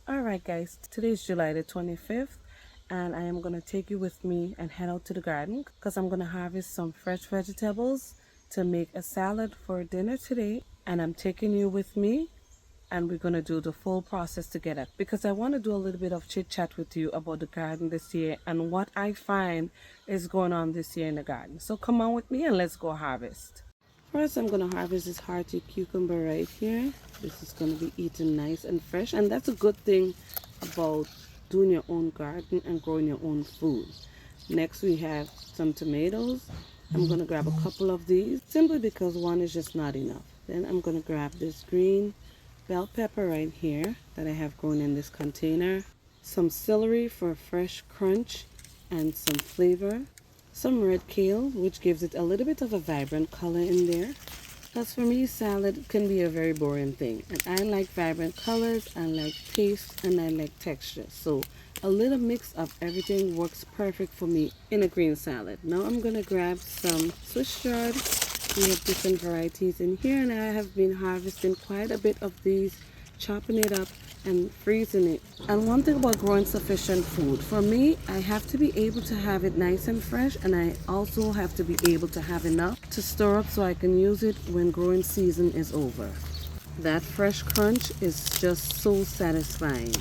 Alright guys, today is July the 25th and I am going to take you with me and head out to the garden because I'm going to harvest some fresh vegetables to make a salad for dinner today, and I'm taking you with me and we're going to do the full process together because I want to do a little bit of chit chat with you about the garden this year and what I find is going on this year in the garden. So come on with me and let's go harvest. First, I'm going to harvest this hearty cucumber right here. This is going to be eaten nice and fresh, and that's a good thing about doing your own garden and growing your own food. Next, we have some tomatoes. I'm going to grab a couple of these simply because one is just not enough. Then I'm going to grab this green bell pepper right here that I have grown in this container. Some celery for a fresh crunch and some flavor. Some red kale, which gives it a little bit of a vibrant color in there. Because for me, salad can be a very boring thing. And I like vibrant colors, I like taste, and I like texture. So a little mix of everything works perfect for me in a green salad. Now I'm going to grab some Swiss chard. We have different varieties in here, and I have been harvesting quite a bit of these, chopping it up and freezing it. And one thing about growing sufficient food, for me, I have to be able to have it nice and fresh, and I also have to be able to have enough to store up so I can use it when growing season is over. That fresh crunch is just so satisfying.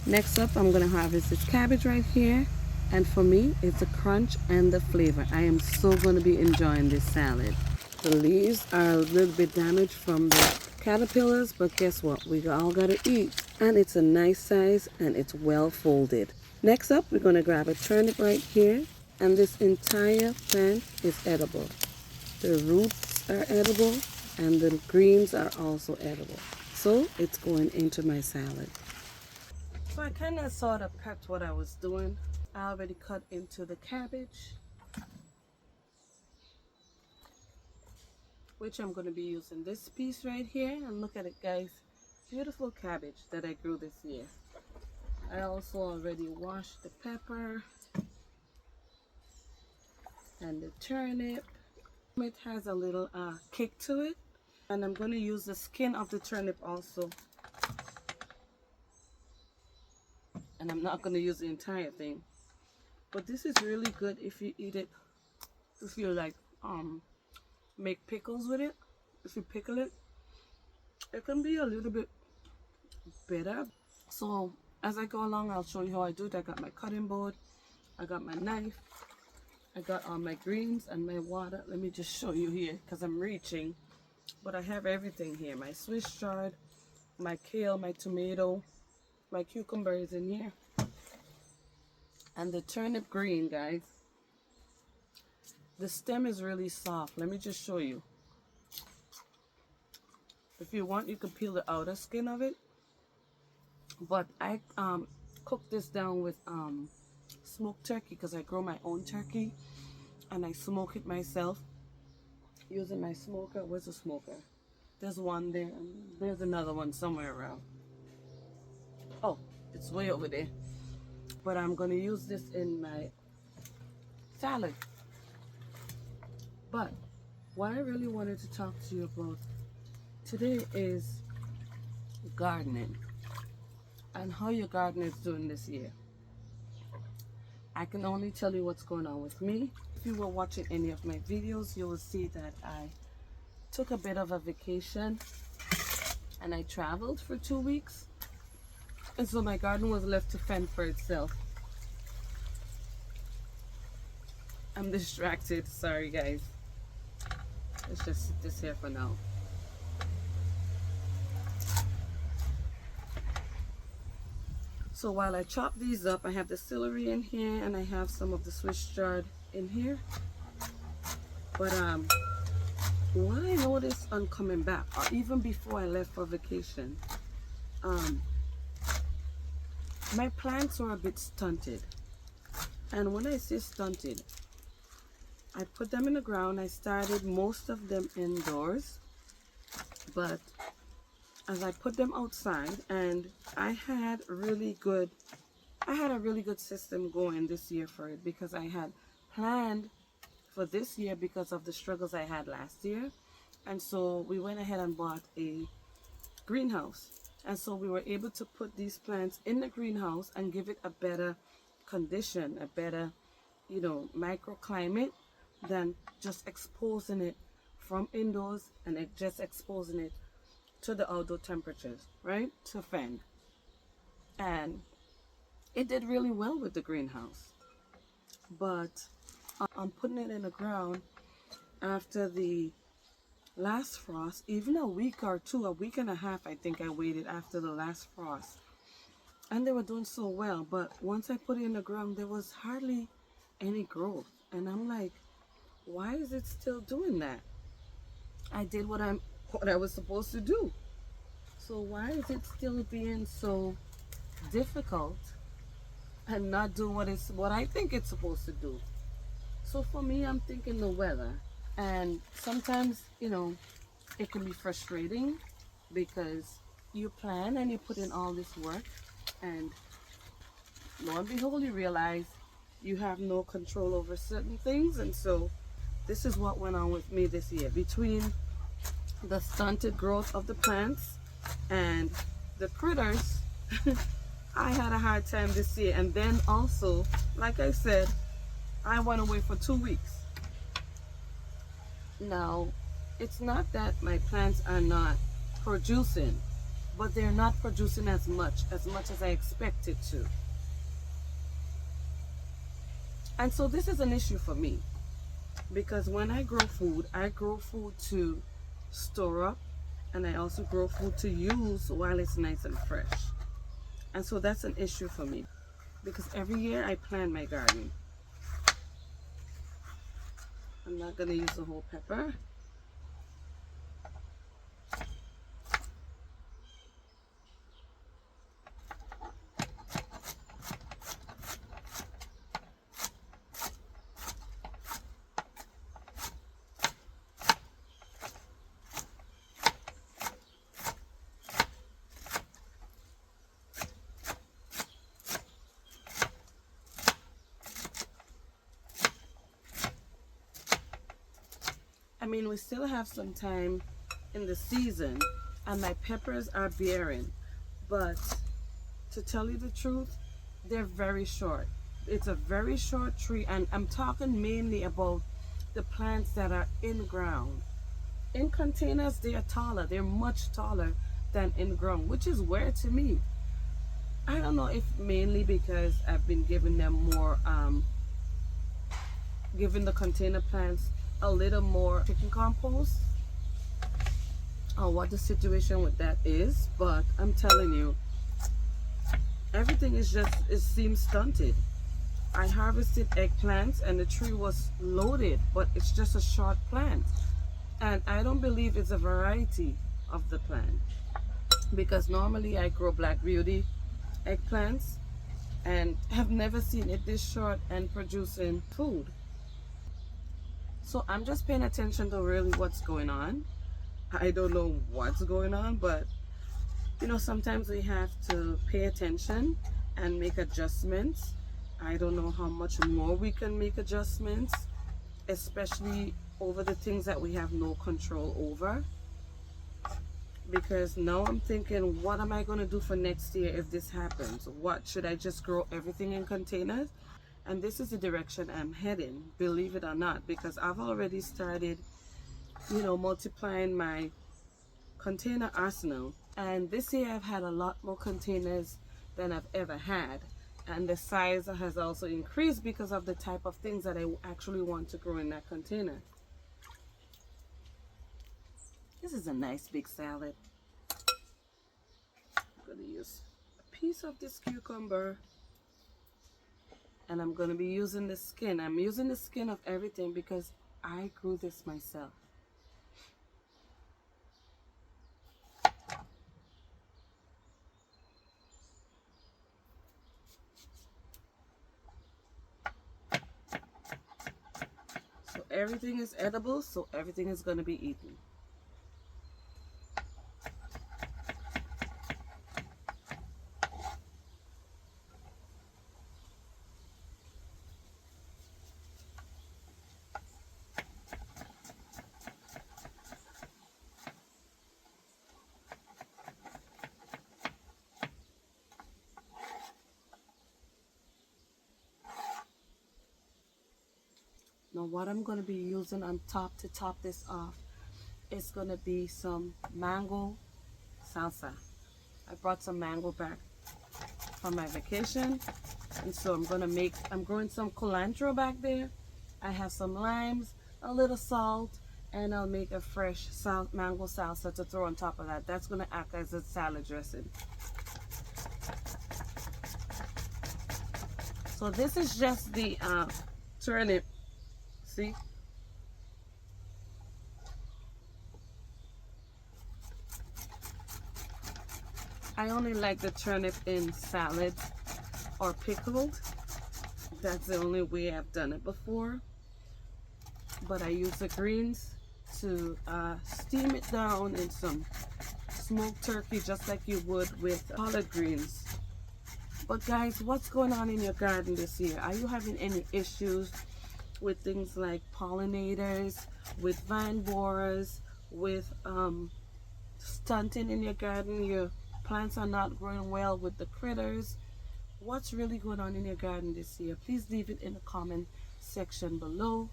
Next up, I'm going to harvest this cabbage right here. And for me, it's a crunch and the flavor. I am so going to be enjoying this salad. The leaves are a little bit damaged from the caterpillars, but guess what? We all got to eat. And it's a nice size and it's well folded. Next up, we're going to grab a turnip right here. And this entire plant is edible. The roots are edible and the greens are also edible. So it's going into my salad. So I kind of sort of prepped what I was doing. I already cut into the cabbage, which I'm going to be using this piece right here. And look at it, guys. Beautiful cabbage that I grew this year. I also already washed the pepper and the turnip. It has a little kick to it. And I'm going to use the skin of the turnip also. And I'm not going to use the entire thing. But this is really good if you eat it, if you like make pickles with it. If you pickle it, it can be a little bit bitter. So as I go along, I'll show you how I do it. I got my cutting board, I got my knife, I got all my greens and my water. Let me just show you here because I'm reaching. But I have everything here. My Swiss chard, my kale, my tomato, my cucumber is in here. And the turnip green, guys. The stem is really soft. Let me just show you. If you want, you can peel the outer skin of it. But I cook this down with smoked turkey because I grow my own turkey and I smoke it myself using my smoker. Where's the smoker? There's one there and there's another one somewhere around. Oh, it's way over there. But I'm going to use this in my salad. But what I really wanted to talk to you about today is gardening and how your garden is doing this year. I can only tell you what's going on with me. If you were watching any of my videos, you will see that I took a bit of a vacation and I traveled for 2 weeks. And so my garden was left to fend for itself. I'm distracted. Sorry, guys. Let's just sit this here for now. So while I chop these up, I have the celery in here and I have some of the Swiss chard in here. But what I noticed on coming back, or even before I left for vacation, my plants were a bit stunted. And when I say stunted, I put them in the ground. I started most of them indoors, but as I put them outside, and I had a really good system going this year for it because I had planned for this year because of the struggles I had last year. And so we went ahead and bought a greenhouse. And so we were able to put these plants in the greenhouse and give it a better condition, a better, microclimate than just exposing it from indoors and just exposing it to the outdoor temperatures, right? To fend. And it did really well with the greenhouse. But on putting it in the ground after the last frost, even a week or two, a week and a half, I think I waited after the last frost. And they were doing so well. But once I put it in the ground, there was hardly any growth. And I'm like, why is it still doing that? I did what I was supposed to do. So why is it still being so difficult and not do what I think it's supposed to do? So for me, I'm thinking the weather. And sometimes, it can be frustrating because you plan and you put in all this work, and lo and behold, you realize you have no control over certain things. And so this is what went on with me this year. Between the stunted growth of the plants and the critters, I had a hard time this year. And then also, like I said, I went away for 2 weeks. Now, it's not that my plants are not producing, but they're not producing as much as I expected to. And so this is an issue for me, because when I grow food to store up, and I also grow food to use while it's nice and fresh. And so that's an issue for me, because every year I plan my garden. I'm not going to use the whole pepper. I mean, we still have some time in the season, and my peppers are bearing, but to tell you the truth, they're very short. It's a very short tree, and I'm talking mainly about the plants that are in ground. In containers, they are taller. They're much taller than in ground, which is weird to me. I don't know if mainly because I've been giving them more, giving the container plants a little more chicken compost, or what the situation with that is. But I'm telling you, everything it seems stunted. I harvested eggplants and the tree was loaded, but it's just a short plant. And I don't believe it's a variety of the plant, because normally I grow Black Beauty eggplants and have never seen it this short and producing food. So I'm just paying attention to really what's going on. I don't know what's going on, but sometimes we have to pay attention and make adjustments. I don't know how much more we can make adjustments, especially over the things that we have no control over. Because now I'm thinking, what am I going to do for next year if this happens? What, should I just grow everything in containers? And this is the direction I'm heading, believe it or not, because I've already started, multiplying my container arsenal. And this year I've had a lot more containers than I've ever had. And the size has also increased because of the type of things that I actually want to grow in that container. This is a nice big salad. I'm going to use a piece of this cucumber. And I'm going to be using the skin. I'm using the skin of everything because I grew this myself. So everything is edible, so everything is going to be eaten. And what I'm going to be using on top to top this off is going to be some mango salsa. I brought some mango back from my vacation, and so I'm growing some cilantro back there. I have some limes, a little salt, and I'll make a fresh mango salsa to throw on top of that. That's going to act as a salad dressing. So this is just the turnip. See? I only like the turnip in salad or pickled. That's the only way I've done it before. But I use the greens to steam it down in some smoked turkey, just like you would with collard greens. But guys, what's going on in your garden this year? Are you having any issues with things like pollinators, with vine borers, with stunting in your garden? Your plants are not growing well with the critters. What's really going on in your garden this year? Please leave it in the comment section below.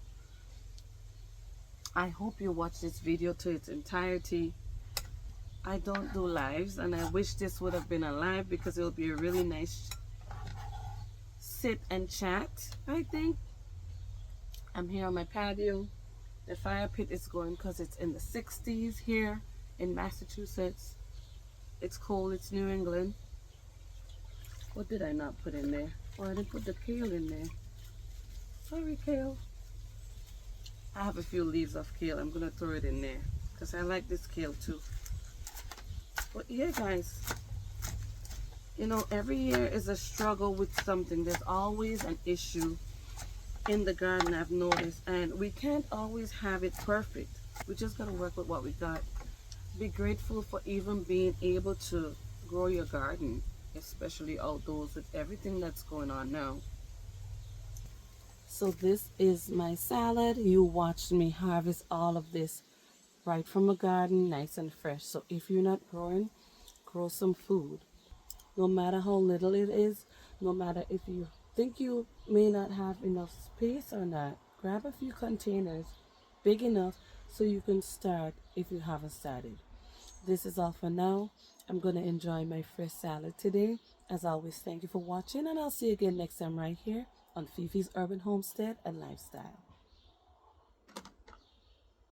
I hope you watch this video to its entirety. I don't do lives, and I wish this would have been a live because it would be a really nice sit and chat. I think I'm here on my patio. The fire pit is going because it's in the 60s here in Massachusetts. It's cold. It's New England. What did I not put in there? Oh, I didn't put the kale in there. Sorry, kale. I have a few leaves of kale. I'm going to throw it in there because I like this kale too. But yeah, guys, you know, every year is a struggle with something. There's always an issue in the garden, I've noticed, and we can't always have it perfect. We just got to work with what we got. Be grateful for even being able to grow your garden, especially outdoors with everything that's going on now. So this is my salad. You watched me harvest all of this right from a garden, nice and fresh. So if you're not growing, grow some food. No matter how little it is, no matter if you think you may not have enough space or not, grab a few containers big enough so you can start if you haven't started. This is all for now. I'm going to enjoy my fresh salad today. As always, thank you for watching, and I'll see you again next time right here on Fifi's Urban Homestead and Lifestyle.